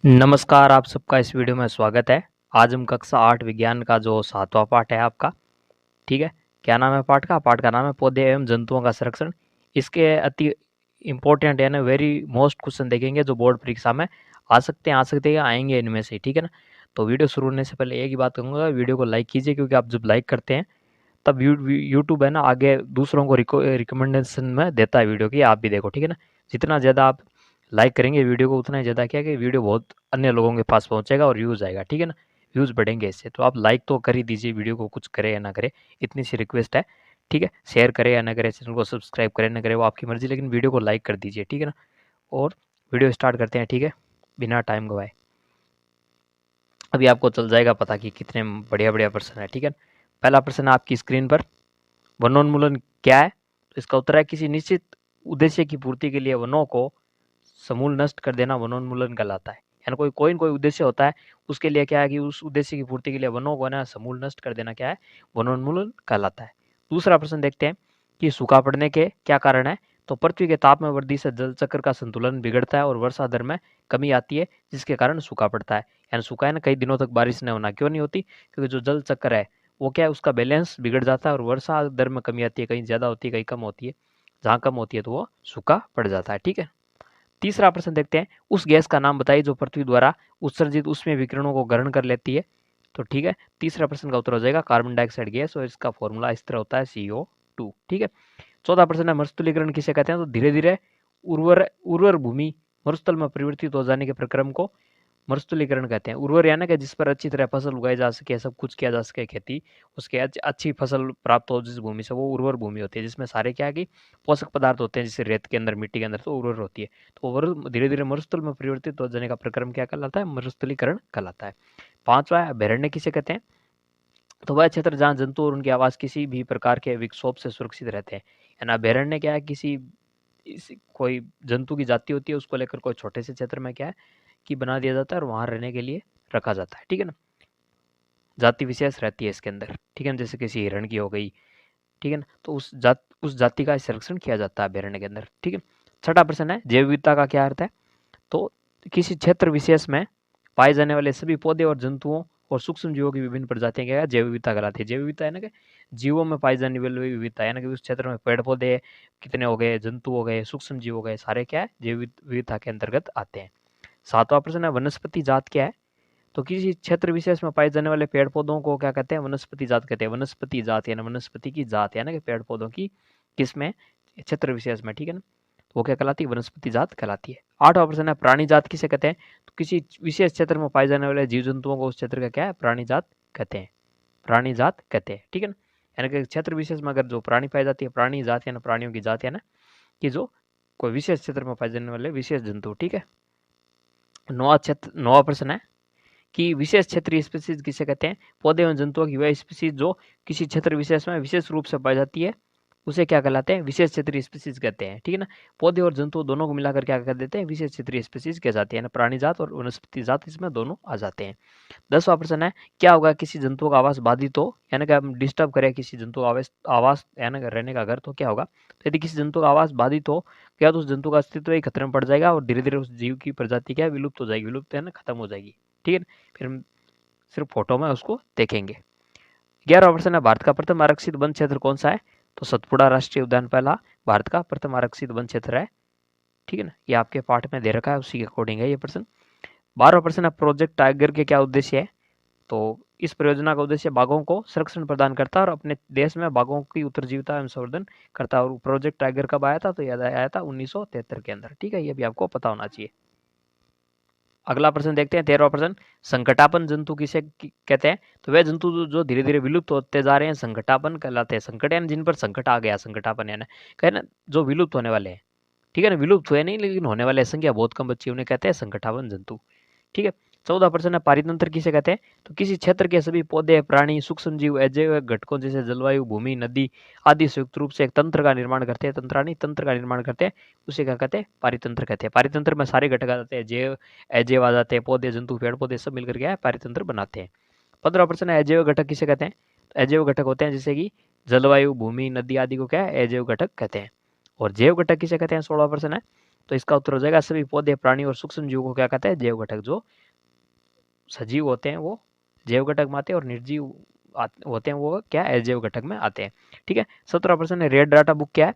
नमस्कार, आप सबका इस वीडियो में स्वागत है। आज हम कक्षा 8 विज्ञान का जो 7वां पाठ है आपका, ठीक है? क्या नाम है पाठ का? पाठ का नाम है पौधे एवं जंतुओं का संरक्षण। इसके अति इम्पोर्टेंट यानी वेरी मोस्ट क्वेश्चन देखेंगे जो बोर्ड परीक्षा में आ सकते हैं, आएँगे इनमें से, ठीक है ना? तो वीडियो शुरू होने से पहले एक ही बात कहूँगा, वीडियो को लाइक कीजिए क्योंकि आप जब लाइक करते हैं तब यूट्यूब है ना आगे दूसरों को रिकमेंडेशन में देता है वीडियो की, आप भी देखो, ठीक है ना? जितना ज़्यादा आप लाइक करेंगे वीडियो को उतना ही ज़्यादा क्या है कि वीडियो बहुत अन्य लोगों के पास पहुँचेगा और व्यूज़ आएगा, ठीक है ना? व्यूज़ बढ़ेंगे इससे, तो आप लाइक तो कर ही दीजिए वीडियो को, कुछ करे या ना करे, इतनी सी रिक्वेस्ट है, ठीक है? शेयर करें या ना करें, चैनल को सब्सक्राइब करें ना करें वो आपकी मर्ज़ी, लेकिन वीडियो को लाइक कर दीजिए, ठीक है ना? और वीडियो स्टार्ट करते हैं, ठीक है? बिना टाइम गवाए। अभी आपको चल जाएगा पता कि कितने बढ़िया-बढ़िया प्रश्न है, ठीक है? पहला प्रश्न है आपकी स्क्रीन पर, वनोन्मूलन क्या है? तो इसका उत्तर है किसी निश्चित उद्देश्य की पूर्ति के लिए वनों को समूल नष्ट कर देना वनोन्मूलन कहलाता है। यानी कोई उद्देश्य होता है, उसके लिए क्या है कि उस उद्देश्य की पूर्ति के लिए वनों को ना समूल नष्ट कर देना क्या है? वनोन्मूलन कहलाता है। दूसरा प्रश्न देखते हैं कि सूखा पड़ने के क्या कारण है? तो पृथ्वी के ताप में वृद्धि से जल चक्र का संतुलन बिगड़ता है और वर्षा दर में कमी आती है, जिसके कारण सूखा पड़ता है। यानी सूखा है ना, कई दिनों तक बारिश नहीं होना, क्यों नहीं होती? क्योंकि जो जल चक्र है वो क्या है, उसका बैलेंस बिगड़ जाता है और वर्षा दर में कमी आती है, कहीं ज़्यादा होती है, कहीं कम होती है। जहाँ कम होती है तो वो सूखा पड़ जाता है, ठीक है? तीसरा प्रश्न देखते हैं, उस गैस का नाम बताइए जो पृथ्वी द्वारा उत्सर्जित ऊष्मीय विकिरणों को ग्रहण कर लेती है। तो ठीक है, तीसरा प्रश्न का उत्तर हो जाएगा कार्बन डाइऑक्साइड गैस और इसका फॉर्मूला इस तरह होता है CO2, ठीक है। चौथा प्रश्न है मरुस्थलीकरण किसे कहते हैं? तो धीरे धीरे उर्वर उर्वर भूमि मरुस्थल में परिवर्तित हो जाने के प्रक्रम को मरुस्थलीकरण कहते हैं। उर्वर यानी कि जिस पर अच्छी तरह फसल उगाई जा सके, सब कुछ किया जा सके, खेती उसके अच्छी फसल प्राप्त हो जिस भूमि से, वो उर्वर भूमि होती है, जिसमें सारे क्या है कि पोषक पदार्थ होते हैं, जैसे रेत के अंदर, मिट्टी के अंदर, तो उर्वर होती है। तो उर्वर धीरे धीरे मरुस्थल में परिवर्तित हो जाने का प्रक्रम क्या कहलाता है? मरुस्थलीकरण कहलाता है। पांचवा है अभयारण्य किसे कहते हैं? तो वह क्षेत्र जहाँ जंतु और उनके आवास किसी भी प्रकार के विक्षोभ से सुरक्षित रहते हैं। यानी अभयारण्य क्या है, कोई जंतु की जाति होती है, उसको लेकर कोई छोटे से क्षेत्र में क्या है कि बना दिया जाता है और वहां रहने के लिए रखा जाता है, ठीक है ना? जाति विशेष रहती है इसके अंदर, ठीक है ना? जैसे किसी हिरण की हो गई, ठीक है ना? तो उस जाति का संरक्षण किया जाता है अभयारण्य के अंदर, ठीक है। छठा प्रश्न है जैव विविधता का क्या अर्थ है? तो किसी क्षेत्र विशेष में पाए जाने वाले सभी पौधे और जंतुओं और सूक्ष्म जीवों की विभिन्न प्रजातियां क्या है? जैव विविधता कहलाती है। जैव विविधता है ना कि जीवों में पाई जाने वाली विविधता है ना, कि उस क्षेत्र में पेड़ पौधे कितने हो गए, जंतु हो गए, सूक्ष्म जीव हो गए, सारे क्या है? जैव विविधता के अंतर्गत आते हैं। सातवां प्रश्न है वनस्पति जात क्या है? तो किसी क्षेत्र विशेष में पाए जाने वाले पेड़ पौधों को क्या कहते हैं? वनस्पति जात कहते हैं। वनस्पति जात यानी वनस्पति की जात है ना, कि पेड़ पौधों की किसमें? क्षेत्र विशेष में, ठीक है ना? तो वो क्या कहलाती है? वनस्पति जात कहलाती है। आठवां प्रश्न है प्राणी जात किसे कहते हैं? तो किसी विशेष क्षेत्र में पाए जाने वाले जीव जंतुओं को उस क्षेत्र का क्या है? प्राणी जात कहते हैं। प्राणी जात कहते हैं, ठीक है ना? यानी कि क्षेत्र विशेष में अगर जो प्राणी पाई जाती है, प्राणी जात यानी प्राणियों की जात है ना, कि जो कोई विशेष क्षेत्र में पाए जाने वाले विशेष जंतु, ठीक है। नौवा प्रश्न है कि विशेष क्षेत्रीय स्पीसीज किसे कहते हैं? पौधे एवं जंतुओं की वह स्पीसीज जो किसी क्षेत्र विशेष में विशेष रूप से पाई जाती है, उसे क्या कहलाते हैं? विशेष क्षेत्रीय स्पीसीज कहते हैं, ठीक है ना? पौधे और जंतु दोनों को मिलाकर क्या कर देते हैं? विशेष क्षेत्रीय स्पीसीज कह जाती है ना, प्राणी जात और वनस्पति जात, इसमें दोनों आ जाते हैं। 10वां प्रश्न है क्या होगा किसी जंतु का आवास बाधित हो, यानी कि हम डिस्टर्ब करें किसी जंतु का आवास यानी कि रहने का घर, तो क्या होगा? तो यदि किसी जंतु का आवास बाधित हो, क्या तो उस जंतु का अस्तित्व ही खतरे में पड़ जाएगा और धीरे धीरे उस जीव की प्रजाति क्या है? विलुप्त हो जाएगी, विलुप्त है ना, खत्म हो जाएगी, ठीक है। फिर हम सिर्फ फोटो में उसको देखेंगे। 11वां प्रश्न है भारत का प्रथम आरक्षित वन क्षेत्र कौन सा है? तो सतपुड़ा राष्ट्रीय उद्यान पहला भारत का प्रथम आरक्षित वन क्षेत्र है, ठीक है ना? ये आपके पाठ में दे रखा है, उसी के अकॉर्डिंग है ये प्रश्न। 12वां प्रश्न है प्रोजेक्ट टाइगर के क्या उद्देश्य है? तो इस परियोजना का उद्देश्य बाघों को संरक्षण प्रदान करता है और अपने देश में बाघों की उत्तरजीविता एवं संवर्धन करता है। और प्रोजेक्ट टाइगर कब आया था? तो याद आया था 1973 के अंदर, ठीक है। ये भी आपको पता होना चाहिए। अगला प्रश्न देखते हैं 13वां प्रश्न, संकटापन जंतु किसे कहते हैं? तो वे जंतु जो धीरे धीरे विलुप्त होते जा रहे हैं संकटापन कहलाते हैं। संकट यानी जिन पर संकट आ गया, संकटापन यानी कहना जो विलुप्त होने वाले हैं, ठीक है ना? विलुप्त हुए नहीं लेकिन होने वाले, संख्या बहुत कम बची, उन्हें कहते हैं संकटापन जंतु, ठीक है। 14वां प्रश्न है पारितंत्र किसे कहते हैं? तो किसी क्षेत्र के सभी पौधे, प्राणी, सूक्ष्म जीव, अजैव घटकों जैसे जलवायु, भूमि, नदी आदि संयुक्त रूप से एक तंत्र का निर्माण करते हैं, तंत्र का निर्माण करते हैं, उसे क्या कहते हैं? पारितंत्र कहते हैं। पारितंत्र में सारे घटक आ जाते हैं, जैव अजैव आ जाते हैं, पौधे, जंतु, पेड़ पौधे सब मिलकर क्या है? पारितंत्र बनाते हैं। 15वां प्रश्न है अजैव घटक किसे कहते हैं? तो अजैव घटक होते हैं जैसे कि जलवायु, भूमि, नदी आदि को क्या है? अजैव घटक कहते हैं। और जैव घटक किसे कहते हैं? 16वां प्रश्न है तो इसका उत्तर हो जाएगा सभी पौधे, प्राणी और सूक्ष्म जीवों को क्या कहते हैं? जैव घटक। जो सजीव होते हैं वो जैव घटक में आते हैं और निर्जीव होते हैं वो क्या है? अजैव घटक में आते हैं। ठीक है। 17% है रेड डाटा बुक क्या है?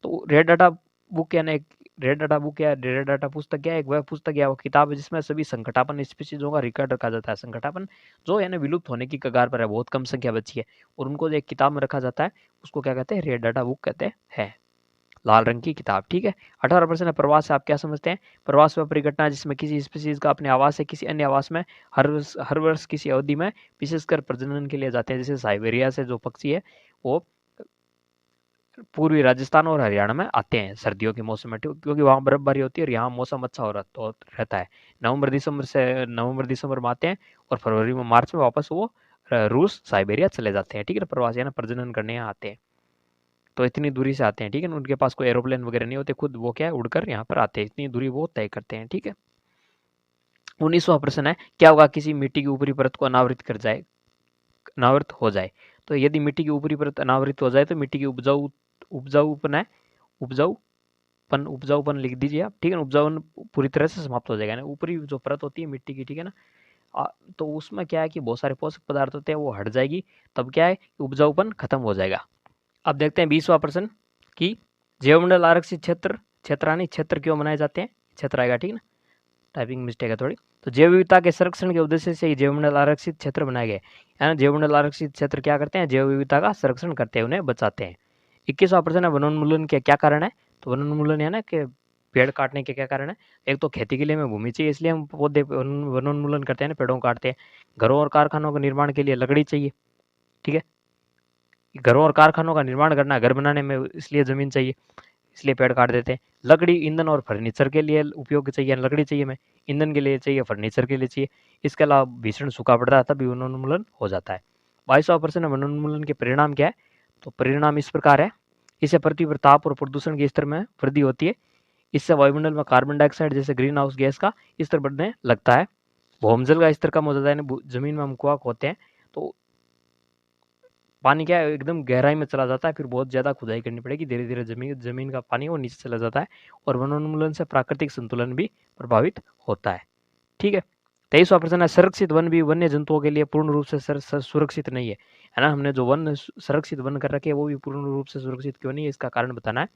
तो रेड डाटा बुक यानी रेड डाटा बुक या रेड डाटा पुस्तक क्या है? एक वह पुस्तक या वो किताब है जिसमें सभी संकटापन स्पीशीजों का रिकॉर्ड रखा जाता है। संकटापन जो यानी विलुप्त होने की कगार पर है, बहुत कम संख्या बची है और उनको जो एक किताब में रखा जाता है उसको क्या कहते हैं? रेड डाटा बुक कहते हैं। लाल रंग की किताब। ठीक है। 18% है प्रवास से आप क्या समझते हैं? प्रवास वह परिघटना जिसमें किसी स्पीशीज का अपने आवास से किसी अन्य आवास में हर वर्ष किसी अवधि में विशेषकर प्रजनन के लिए जाते हैं। जैसे साइबेरिया से जो पक्षी है वो पूर्वी राजस्थान और हरियाणा में आते हैं सर्दियों के मौसम में, क्योंकि वहाँ बर्फबारी होती है और यहाँ मौसम अच्छा हो रहता है। नवंबर दिसंबर में आते हैं और फरवरी में मार्च में वापस वो रूस साइबेरिया चले जाते हैं। ठीक है। प्रवासी है ना, प्रजनन करने यहाँ आते हैं तो इतनी दूरी से आते हैं। ठीक है। उनके पास कोई एरोप्लेन वगैरह नहीं होते, खुद वो क्या है उड़कर यहाँ पर आते हैं, इतनी दूरी वो तय करते हैं। ठीक है। 19वां प्रश्न है क्या होगा किसी मिट्टी की ऊपरी परत को अनावृत हो जाए? तो यदि मिट्टी की ऊपरी परत अनावृत हो जाए तो मिट्टी की उपजाऊपन लिख दीजिए आप। ठीक है। उपजाऊपन पूरी तरह से समाप्त हो जाएगा ना, ऊपरी जो परत होती है मिट्टी की, ठीक है ना, तो उसमें क्या है कि बहुत सारे पोषक पदार्थ होते हैं वो हट जाएगी, तब क्या है उपजाऊपन खत्म हो जाएगा। अब देखते हैं 20वां प्रश्न कि जैवमंडल आरक्षित क्षेत्र क्यों बनाए जाते हैं? क्षेत्र आएगा। ठीक है ना, टाइपिंग मिस्टेक है थोड़ी। तो जैव विविधता के संरक्षण के उद्देश्य से ही जैवमंडल आरक्षित क्षेत्र बनाए गए। यानी जैवमंडल आरक्षित क्षेत्र क्या करते हैं? जैव विविधता का संरक्षण करते हैं, उन्हें बचाते हैं। 21वां प्रश्न है वनोन्मूलन के क्या कारण है? तो वनोन्मूलन है ना कि पेड़ काटने के क्या कारण है? एक तो खेती के लिए हमें भूमि चाहिए, इसलिए हम पौधे वनोन्मूलन करते हैं ना, पेड़ों काटते हैं। घरों और कारखानों के निर्माण के लिए लकड़ी चाहिए। ठीक है। घरों और कारखानों का निर्माण करना, घर बनाने में इसलिए जमीन चाहिए, इसलिए पेड़ काट देते हैं। लकड़ी ईंधन और फर्नीचर के लिए उपयोग चाहिए, लकड़ी चाहिए हमें, ईंधन के लिए चाहिए, फर्नीचर के लिए चाहिए। इसके अलावा भीषण सूखा पड़ रहा है तभी वनोन्मूलन हो जाता है। 22वां प्रश्न वनोन्मूलन के परिणाम क्या है? तो परिणाम इस प्रकार है, इससे पृथ्वी पर ताप और प्रदूषण के स्तर में वृद्धि होती है। इससे वायुमंडल में कार्बन डाइऑक्साइड जैसे ग्रीन हाउस गैस का स्तर बढ़ने लगता है। भूमजल का स्तर कम हो जाता है, जमीन में हम कुआं खोदते हैं तो पानी क्या है एकदम गहराई में चला जाता है, फिर बहुत ज़्यादा खुदाई करनी पड़ेगी, धीरे धीरे जमीन का पानी वो नीचे चला जाता है और वनोन्मूलन से प्राकृतिक संतुलन भी प्रभावित होता है। ठीक है। 23वां प्रश्न है संरक्षित वन भी वन्य जंतुओं के लिए पूर्ण रूप से सुरक्षित नहीं है ना। हमने जो वन संरक्षित वन कर रखे हैं वो भी पूर्ण रूप से सुरक्षित क्यों नहीं है, इसका कारण बताना है।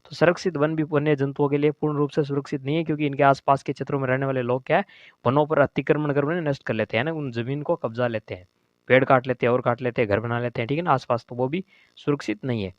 तो संरक्षित वन भी वन्य जंतुओं के लिए पूर्ण रूप से सुरक्षित नहीं है क्योंकि इनके आसपास के क्षेत्रों में रहने वाले लोग क्या है वनों पर अतिक्रमण कर उन्हें नष्ट कर लेते हैं ना, उन जमीन को कब्जा लेते हैं, पेड़ काट लेते हैं और काट लेते हैं, घर बना लेते हैं। ठीक है ना आसपास, तो वो भी सुरक्षित नहीं है।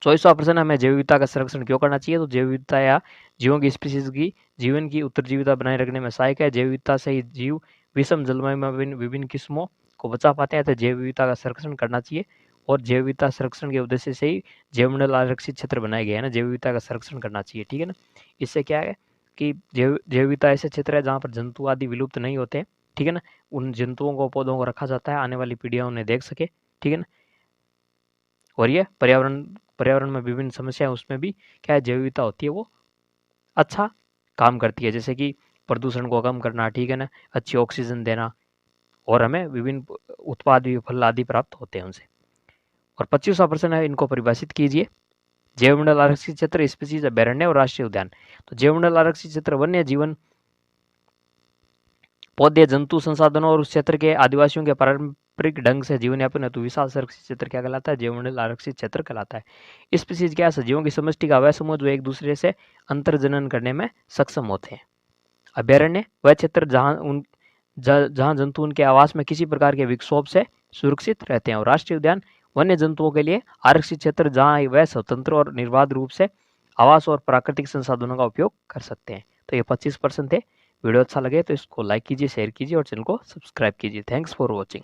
24वां प्रश्न हमें जैव विविधता का संरक्षण क्यों करना चाहिए? तो जैव विविधता या जीवों की स्पीशीज की जीवन की उत्तरजीविता बनाए रखने में सहायक है। जैव विविधता से ही जीव विषम जलवायु में विभिन्न किस्मों को बचा पाते हैं, तो जैव विविधता का संरक्षण करना चाहिए और जैव विविधता संरक्षण के उद्देश्य से ही जैवमंडल आरक्षित क्षेत्र बनाए गए हैं ना, जैव विविधता का संरक्षण करना चाहिए। ठीक है ना, इससे क्या है कि जैव विविधता ऐसे क्षेत्र है जहाँ पर जंतु आदि विलुप्त नहीं होते। ठीक है ना, उन जंतुओं को पौधों को रखा जाता है, आने वाली पीढ़ियां उन्हें देख सके। ठीक है ना, और ये पर्यावरण में विभिन्न समस्याएं उसमें भी क्या है जैव विविधता होती है वो अच्छा काम करती है, जैसे कि प्रदूषण को कम करना। ठीक है ना, अच्छी ऑक्सीजन देना और हमें विभिन्न उत्पाद भी फल आदि प्राप्त होते हैं उनसे। और 25वां प्रश्न है इनको परिभाषित कीजिए। जैवमंडल आरक्षित क्षेत्र स्पीशीज अभयारण्य और राष्ट्रीय उद्यान। तो जैवमंडल आरक्षित क्षेत्र वन्य जीवन पौधे जंतु संसाधनों और उस क्षेत्र के आदिवासियों के पारंपरिक ढंग से जीवन यापन हेतु विशाल संरक्षित क्षेत्र क्या कहलाता है? जैवमंडल आरक्षित क्षेत्र कहलाता है। स्पीशीज क्या सजीवों की समष्टि का वह समूह जो एक दूसरे से अंतर्जनन करने में सक्षम होते हैं। अभयारण्य वह क्षेत्र जहाँ जंतु उनके आवास में किसी प्रकार के विक्षोभ से सुरक्षित रहते हैं। और राष्ट्रीय उद्यान वन्य जंतुओं के लिए आरक्षित क्षेत्र जहाँ वह स्वतंत्र और निर्बाध रूप से आवास और प्राकृतिक संसाधनों का उपयोग कर सकते हैं। तो ये 25% थे। वीडियो अच्छा लगे तो इसको लाइक कीजिए, शेयर कीजिए और चैनल को सब्सक्राइब कीजिए। Thanks for watching.